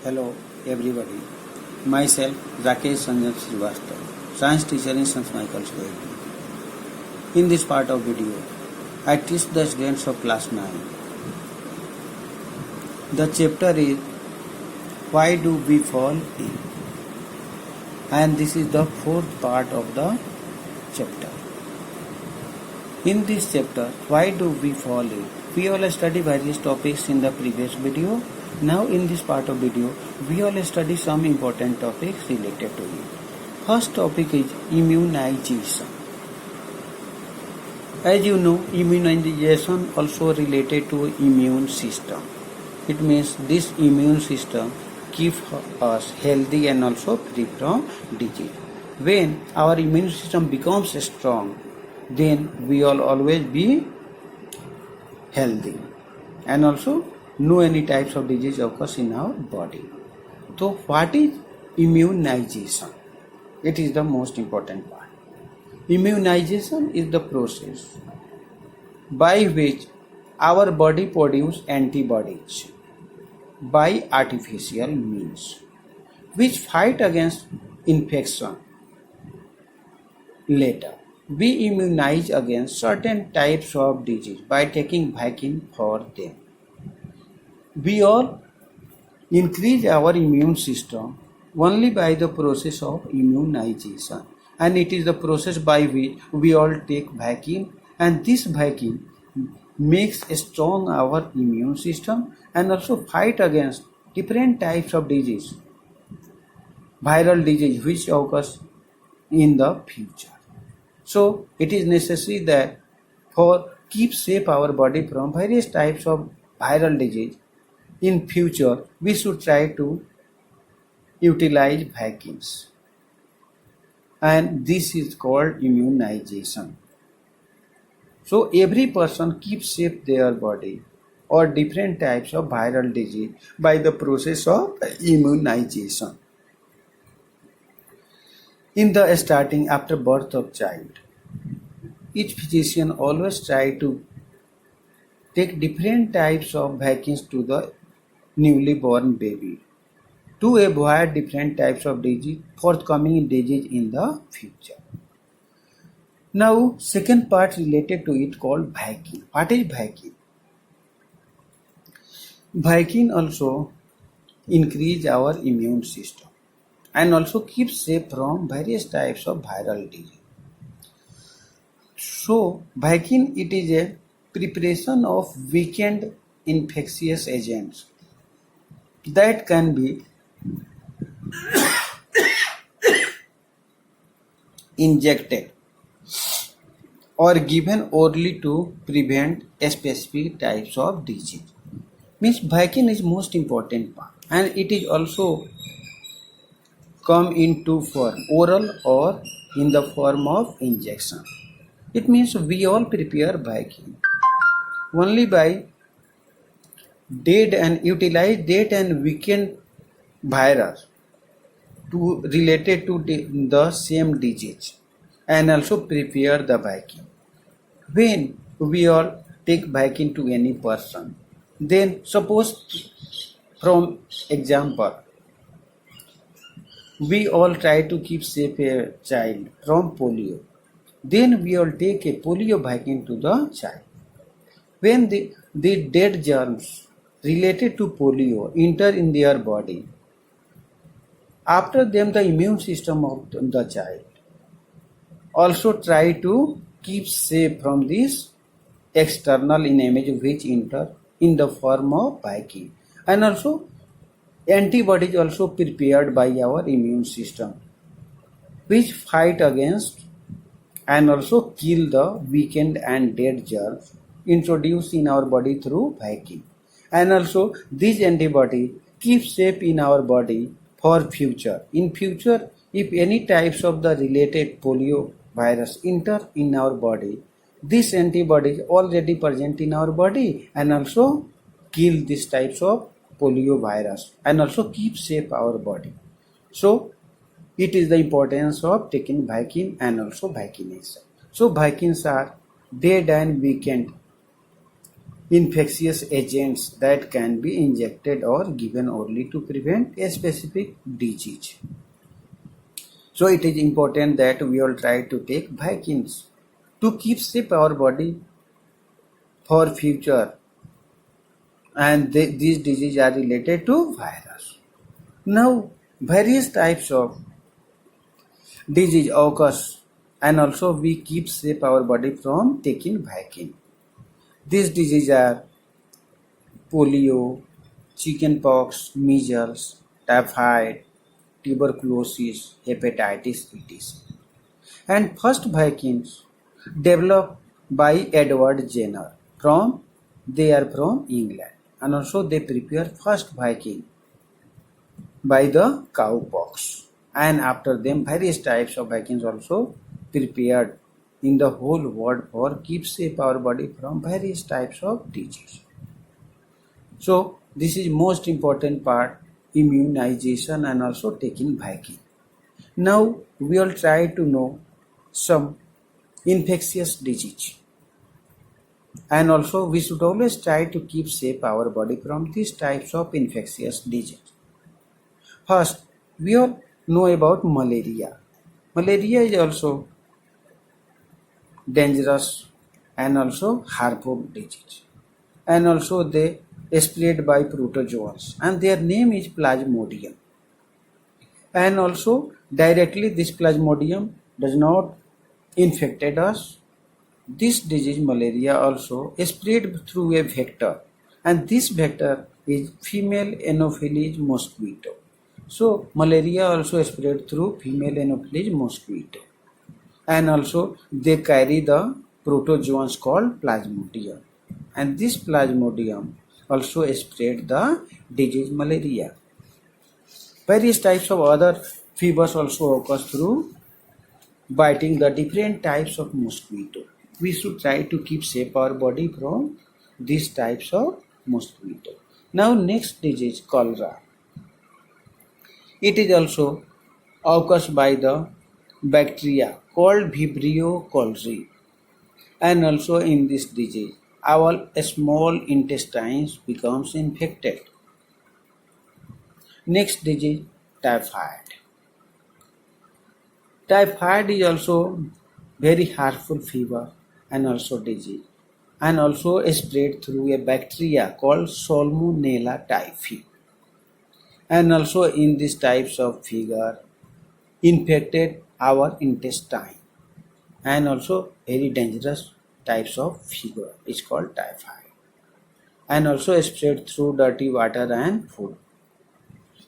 Hello everybody. Myself Rakesh Sanjay Srivastava, science teacher in St. Michael's School. In this part of video, I teach the students of class 9. The chapter is Why do we fall in? And this is the fourth part of the chapter. In this chapter, why do we fall in? We all study various topics in the previous video. Now in this part of video, we all study some important topics related to it. First topic is immunization. As you know, immunization also related to immune system. It means this immune system keeps us healthy and also free from disease. When our immune system becomes strong, then we will always be healthy and also no any types of disease occurs in our body. So what is immunization? It is the most important part. Immunization is the process by which our body produces antibodies by artificial means which fight against infection. Later, we immunize against certain types of disease by taking vaccine for them. We all increase our immune system only by the process of immunization, and it is the process by which we all take vaccine, and this vaccine makes strong our immune system and also fight against different types of disease, viral disease which occurs in the future. So it is necessary that for keep safe our body from various types of viral disease, in future we should try to utilize vaccines, and this is called immunization. So every person keeps safe their body or different types of viral disease by the process of immunization. In the starting after birth of child, each physician always try to take different types of vaccines to the newly born baby to avoid different types of disease, forthcoming disease in the future. Now, second part related to it called vaccine. What is vaccine? Vaccine also increase our immune system and also keep safe from various types of viral disease. So, vaccine it is a preparation of weakened infectious agents that can be injected or given orally to prevent specific types of disease. Means vaccine is most important part, and it is also come in two form, oral or in the form of injection. It means we all prepare vaccine only by dead and utilize dead and weakened virus to related to the same disease and also prepare the vaccine. When we all take vaccine to any person, then suppose from example, we all try to keep safe a child from polio. Then we all take a polio vaccine to the child. When the dead germs related to polio enter in their body, after them the immune system of the child also try to keep safe from this external image which enter in the form of vaccine, and also antibodies also prepared by our immune system which fight against and also kill the weakened and dead germs introduced in our body through vaccine, and also these antibodies keep safe in our body for future. In future, if any types of the related polio virus enter in our body, this antibody is already present in our body and also kill these types of polio virus and also keep safe our body. So it is the importance of taking vaccine and also vaccination. So vaccines are dead and weakened infectious agents that can be injected or given orally to prevent a specific disease. So it is important that we all try to take vaccines to keep safe our body for future, and these diseases are related to virus. Now various types of disease occurs, and also we keep safe our body from taking vaccine. These diseases are polio, chickenpox, measles, typhoid, tuberculosis, hepatitis, etc. And first vaccines developed by Edward Jenner from England, and also they prepare first vaccine by the cowpox, and after them various types of vaccines also prepared in the whole world for keep safe our body from various types of disease. So this is most important part, immunization and also taking vaccine. Now we will try to know some infectious disease, and also we should always try to keep safe our body from these types of infectious disease. First, we all know about malaria. Malaria is also dangerous and also harmful disease, and also they spread by protozoans, and their name is plasmodium. And also directly this plasmodium does not infected us. This disease malaria also spread through a vector, and this vector is female Anopheles mosquito. So malaria also spread through female Anopheles mosquito, and also they carry the protozoans called plasmodium, and this plasmodium also spread the disease malaria. Various types of other fevers also occur through biting the different types of mosquito. We should try to keep safe our body from these types of mosquito. Now next disease cholera. It is also occurs by the bacteria called Vibrio cholerae, and also in this disease our small intestines becomes infected. Next disease typhoid. Typhoid is also very harmful fever and also disease, and also spread through a bacteria called Salmonella typhi. And also in these types of fever infected our intestine, and also very dangerous types of fever is called typhoid, and also spread through dirty water and food.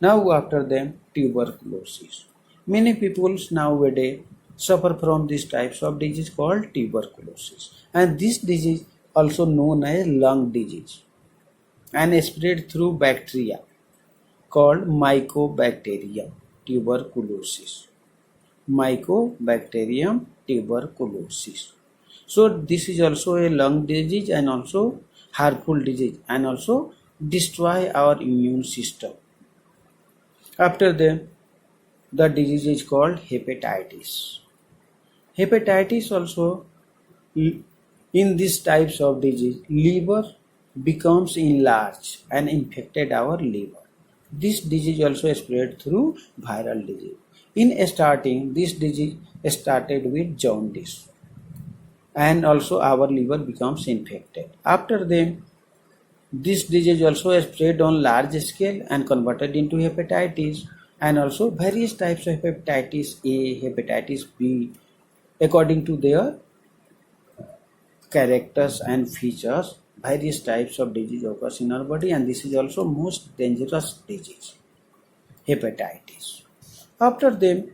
Now after them tuberculosis. Many people nowadays suffer from these types of disease called tuberculosis, and this disease also known as lung disease, and spread through bacteria called Mycobacterium tuberculosis. Mycobacterium tuberculosis. So this is also a lung disease and also harmful disease, and also destroy our immune system. After them, the disease is called hepatitis. Hepatitis also, in these types of disease, liver becomes enlarged and infected our liver. This disease also spread through viral disease. In starting, this disease started with jaundice, and also our liver becomes infected. After them, this disease also spread on large scale and converted into hepatitis, and also various types of hepatitis A, hepatitis B, according to their characters and features. Various types of disease occurs in our body, and this is also most dangerous disease, hepatitis. After them,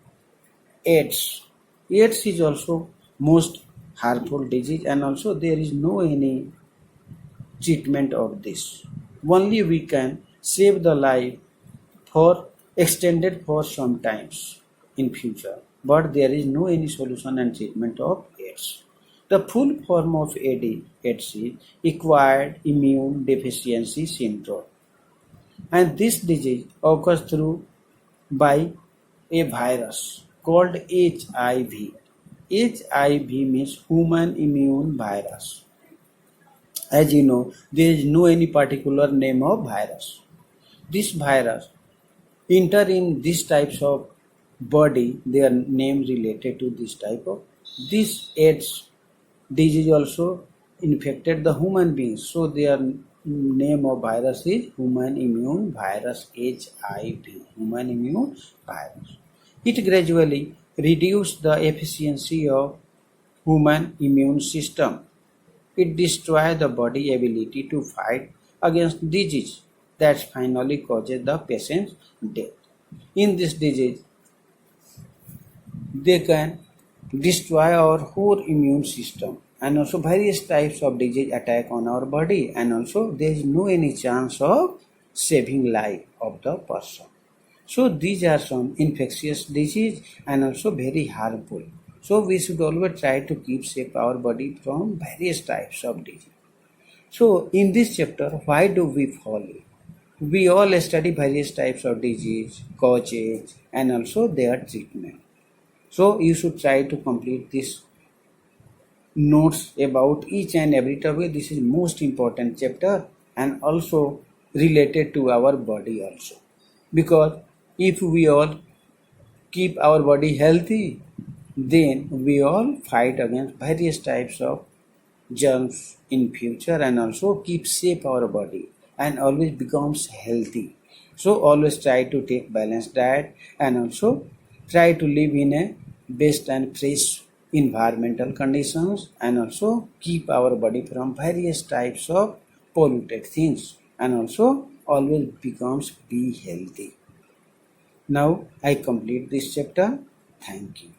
AIDS. AIDS is also most harmful disease, and also there is no any treatment of this. Only we can save the life for extended for some times in future, but there is no any solution and treatment of AIDS. The full form of AIDS is acquired immune deficiency syndrome, and this disease occurs through by a virus called HIV. HIV means human immune virus, As you know, there is no any particular name of virus. This virus enter in these types of body, their name related to this type of this AIDS disease also infected the human beings. So their name of virus is human immune virus, HIV, human immune virus. It gradually reduced the efficiency of human immune system. It destroys the body ability to fight against disease that finally causes the patient's death. In this disease, they can destroy our whole immune system, and also various types of disease attack on our body, and also there is no any chance of saving life of the person. So these are some infectious disease and also very harmful. So we should always try to keep safe our body from various types of disease. So in this chapter, why do we fall ill? We all study various types of disease, causes, and also their treatment. So you should try to complete this notes about each and every topic. This is most important chapter and also related to our body also. Because if we all keep our body healthy, then we all fight against various types of germs in future and also keep safe our body and always becomes healthy. So always try to take balanced diet and also try to live in a best and fresh environmental conditions and also keep our body from various types of polluted things and also always becomes be healthy. Now I complete this chapter. Thank you.